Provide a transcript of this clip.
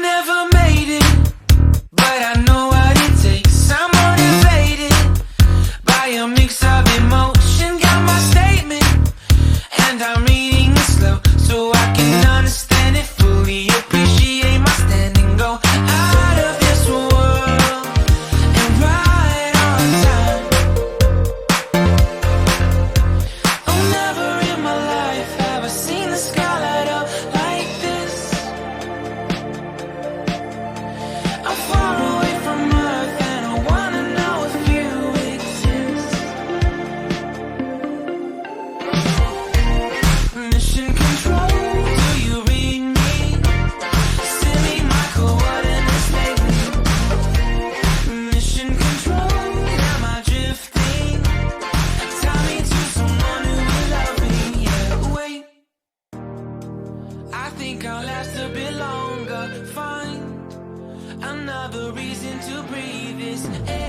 never made it, but I know what it takes. I'm motivated by a mix of emotion. Got my statement, and I'm reading it slow so I can understand it fully. Appreciate my stand and go out of this world and right on time. Oh, never in my life have I seen the sky light up like this. I'm far away from Earth and I wanna know if you exist. Mission control, do you read me? Send me my coordinates lately. Mission control, am I drifting? Tie me to someone who will love me. Yeah, wait. I think I'll last a bit longer. Find another reason to breathe this air.